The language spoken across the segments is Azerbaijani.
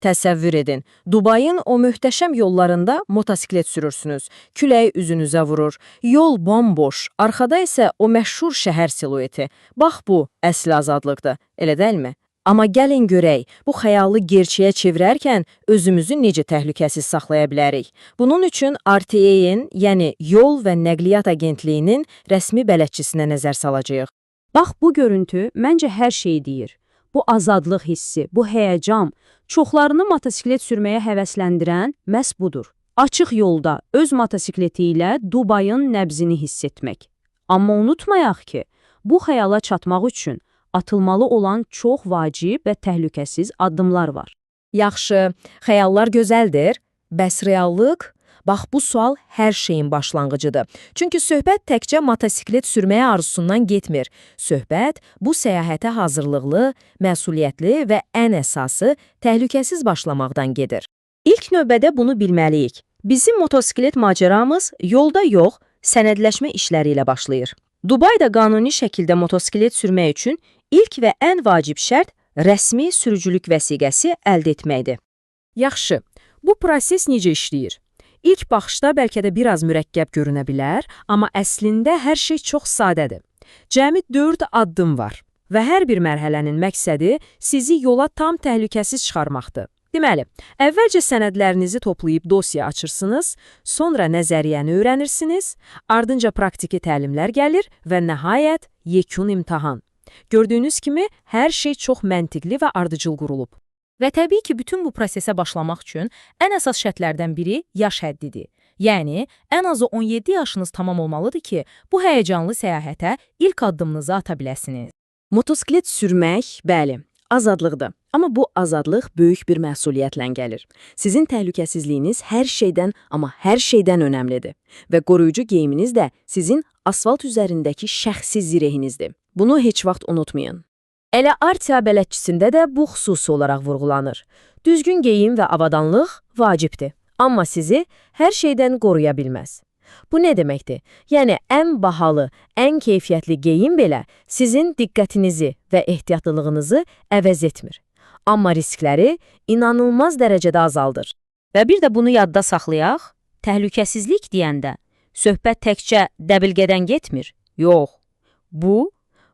Təsəvvür edin, Dubayın o möhtəşəm yollarında motosiklet sürürsünüz. Külək üzünüzə vurur. Yol bomboş, arxada isə o məşhur şəhər silueti. Bax bu, əsl azadlıqdır, elə deyilmi? Amma gəlin görək, bu xəyalı gerçəyə çevirərkən özümüzü necə təhlükəsiz saxlaya bilərik? Bunun üçün RTA-nin, yəni Yol və Nəqliyyat Agentliyinin rəsmi bələdçisinə nəzər salacağıq. Bax, bu görüntü məncə hər şeyi deyir. Bu azadlıq hissi, bu həyəcan, çoxlarını motosiklet sürməyə həvəsləndirən məhz budur. Açıq yolda öz motosikleti ilə Dubayın nəbzini hiss etmək. Amma unutmayaq ki, bu xəyala çatmaq üçün atılmalı olan çox vacib və təhlükəsiz addımlar var. Yaxşı, xəyallar gözəldir, bəs reallıq? Bax, bu sual hər şeyin başlanğıcıdır. Çünki söhbət təkcə motosiklet sürməyə arzusundan getmir. Söhbət bu səyahətə hazırlıqlı, məsuliyyətli və ən əsası təhlükəsiz başlamaqdan gedir. İlk növbədə bunu bilməliyik. Bizim motosiklet macəramız yolda yox, sənədləşmə işləri ilə başlayır. Dubayda qanuni şəkildə motosiklet sürmək üçün ilk və ən vacib şərt rəsmi sürücülük vəsiqəsi əldə etməkdir. Yaxşı, bu proses necə işləyir? İlk baxışda bəlkə də biraz mürəkkəb görünə bilər, amma əslində hər şey çox sadədir. Cəmi 4 addım var və hər bir mərhələnin məqsədi sizi yola tam təhlükəsiz çıxarmaqdır. Deməli, əvvəlcə sənədlərinizi toplayıb dosya açırsınız, sonra nəzəriyyəni öyrənirsiniz, ardınca praktiki təlimlər gəlir və nəhayət yekun imtahan. Gördüyünüz kimi, hər şey çox məntiqli və ardıcıl qurulub. Və təbii ki, bütün bu prosesə başlamaq üçün ən əsas şərtlərdən biri yaş həddidir. Yəni, ən azı 17 yaşınız tamam olmalıdır ki, bu həyəcanlı səyahətə ilk addımınızı ata biləsiniz. Motosiklet sürmək, bəli, azadlıqdır. Amma bu azadlıq böyük bir məsuliyyətlə gəlir. Sizin təhlükəsizliyiniz hər şeydən, amma hər şeydən önəmlidir. Və qoruyucu geyiminiz də sizin asfalt üzərindəki şəxsi zirehinizdir. Bunu heç vaxt unutmayın. Elə RTA bələdçisində də bu xüsusi olaraq vurğulanır. Düzgün geyim və avadanlıq vacibdir, amma sizi hər şeydən qoruya bilməz. Bu nə deməkdir? Yəni, ən bahalı, ən keyfiyyətli geyim belə sizin diqqətinizi və ehtiyatlılığınızı əvəz etmir. Amma riskləri inanılmaz dərəcədə azaldır. Və bir də bunu yadda saxlayaq, təhlükəsizlik deyəndə söhbət təkcə dəbilqədən getmir. Yox, bu,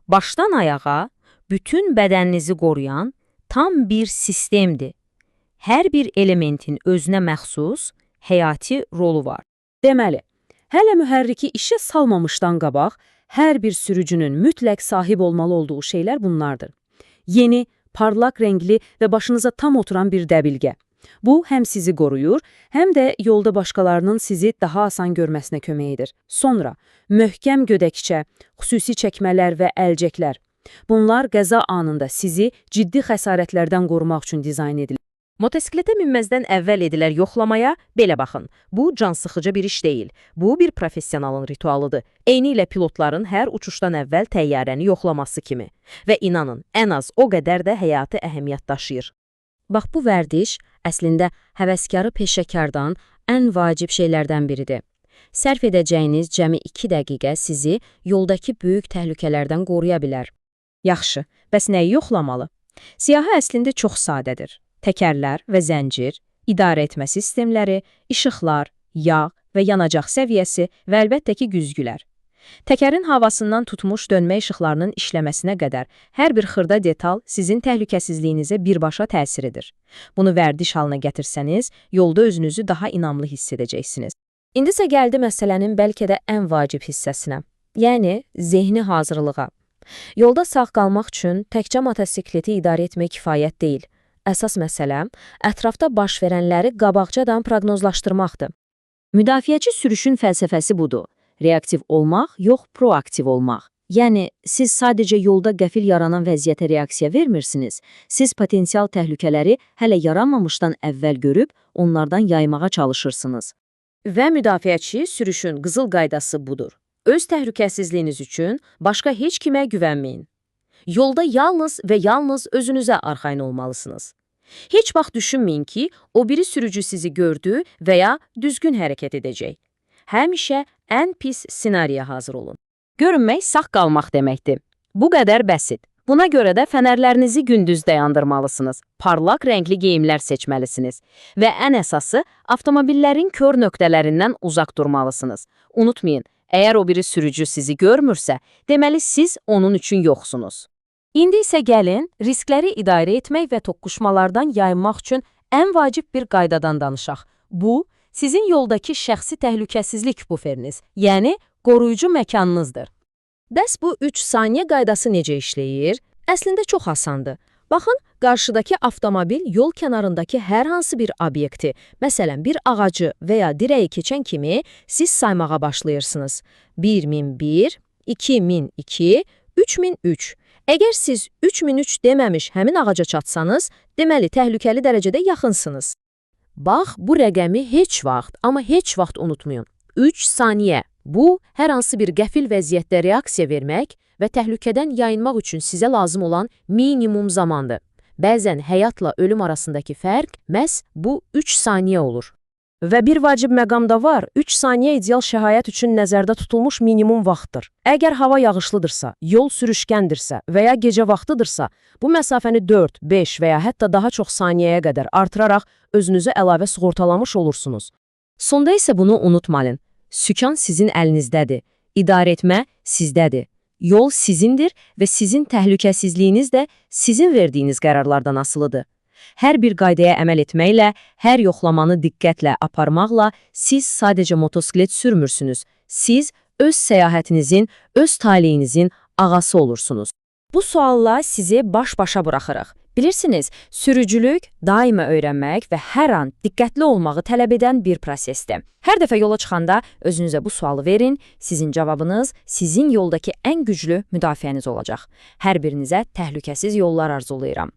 başdan ayağa, bütün bədəninizi qoruyan tam bir sistemdir. Hər bir elementin özünə məxsus, həyati rolu var. Deməli, hələ mühərriki işə salmamışdan qabaq, hər bir sürücünün mütləq sahib olmalı olduğu şeylər bunlardır. Yeni, parlaq rəngli və başınıza tam oturan bir dəbilqə. Bu, həm sizi qoruyur, həm də yolda başqalarının sizi daha asan görməsinə kömək edir. Sonra, möhkəm gödəkçə, xüsusi çəkmələr və əlcəklər. Bunlar qəza anında sizi ciddi xəsarətlərdən qorumaq üçün dizayn edilir. Motosikletə minməzdən əvvəl edilər yoxlamaya, belə baxın, bu cansıxıcı bir iş deyil. Bu bir professionalın ritualıdır. Eynilə pilotların hər uçuşdan əvvəl təyyarəni yoxlaması kimi. Və inanın, ən az o qədər də həyati əhəmiyyət daşıyır. Bax, bu vərdiş əslində həvəskarı peşəkardan ən vacib şeylərdən biridir. Sərf edəcəyiniz cəmi 2 dəqiqə sizi yoldakı böyük təhlükələrdən qoruya bilər. Yaxşı, bəs nəyi yoxlamalı? Siyahı əslində çox sadədir. Təkərlər və zəncir, idarə etmə sistemləri, işıqlar, yağ və yanacaq səviyyəsi və əlbəttə ki, güzgülər. Təkərin havasından tutmuş dönmə işıqlarının işləməsinə qədər hər bir xırda detal sizin təhlükəsizliyinizə birbaşa təsir edir. Bunu vərdiş halına gətirsəniz, yolda özünüzü daha inamlı hiss edəcəksiniz. İndisə gəldi məsələnin bəlkə də ən vacib hissəsinə, yəni zehni hazırlığa. Yolda sağ qalmaq üçün təkcə motosikleti idarə etmək kifayət deyil. Əsas məsələ, ətrafda baş verənləri qabaqcadan proqnozlaşdırmaqdır. Müdafiəçi sürüşün fəlsəfəsi budur. Reaktiv olmaq, yox proaktiv olmaq. Yəni, siz sadəcə yolda qəfil yaranan vəziyyətə reaksiya vermirsiniz. Siz potensial təhlükələri hələ yaranmamışdan əvvəl görüb, onlardan yaymağa çalışırsınız. Və müdafiəçi sürüşün qızıl qaydası budur. Öz təhlükəsizliyiniz üçün başqa heç kimə güvənməyin. Yolda yalnız və yalnız özünüzə arxayın olmalısınız. Heç vaxt düşünməyin ki, o biri sürücü sizi gördü və ya düzgün hərəkət edəcək. Həmişə ən pis senariyə hazır olun. Görünmək sağ qalmaq deməkdir. Bu qədər bəsit. Buna görə də fənərlərinizi gündüz dayandırmalısınız, parlaq rəngli geyimlər seçməlisiniz və ən əsası, avtomobillərin kör nöqtələrindən uzaq durmalısınız. Unutmayın, əgər o biri sürücü sizi görmürsə, deməli siz onun üçün yoxsunuz. İndi isə gəlin, riskləri idarə etmək və toqquşmalardan yayınmaq üçün ən vacib bir qaydadan danışaq. Bu, sizin yoldakı şəxsi təhlükəsizlik buferiniz, yəni qoruyucu məkanınızdır. Bəs bu 3 saniyə qaydası necə işləyir? Əslində çox asandır. Baxın, qarşıdakı avtomobil yol kənarındakı hər hansı bir obyekti, məsələn, bir ağacı və ya dirəyi keçən kimi siz saymağa başlayırsınız. 1001, 2002, 3003. Əgər siz 3003 deməmiş həmin ağaca çatsanız, deməli təhlükəli dərəcədə yaxınsınız. Bax, bu rəqəmi heç vaxt, amma heç vaxt unutmayın. 3 saniyə. Bu, hər hansı bir qəfil vəziyyətdə reaksiya vermək və təhlükədən yayınmaq üçün sizə lazım olan minimum zamandır. Bəzən həyatla ölüm arasındakı fərq məhz bu 3 saniyə olur. Və bir vacib məqam da var, 3 saniyə ideal şərait üçün nəzərdə tutulmuş minimum vaxtdır. Əgər hava yağışlıdırsa, yol sürüşkəndirsə və ya gecə vaxtıdırsa, bu məsafəni 4, 5 və ya hətta daha çox saniyəyə qədər artıraraq özünüzü əlavə sığortalamış olursunuz. Sonda isə bunu unutmayın. Sükan sizin əlinizdədir, idarə etmə sizdədir. Yol sizindir və sizin təhlükəsizliyiniz də sizin verdiyiniz qərarlardan asılıdır. Hər bir qaydaya əməl etməklə, hər yoxlamanı diqqətlə aparmaqla siz sadəcə motosiklet sürmürsünüz. Siz öz səyahətinizin, öz taleyinizin ağası olursunuz. Bu sualla sizi baş-başa buraxırıq. Bilirsiniz, sürücülük daima öyrənmək və hər an diqqətli olmağı tələb edən bir prosesdir. Hər dəfə yola çıxanda özünüzə bu sualı verin, sizin cavabınız sizin yoldakı ən güclü müdafiəniz olacaq. Hər birinizə təhlükəsiz yollar arzulayıram.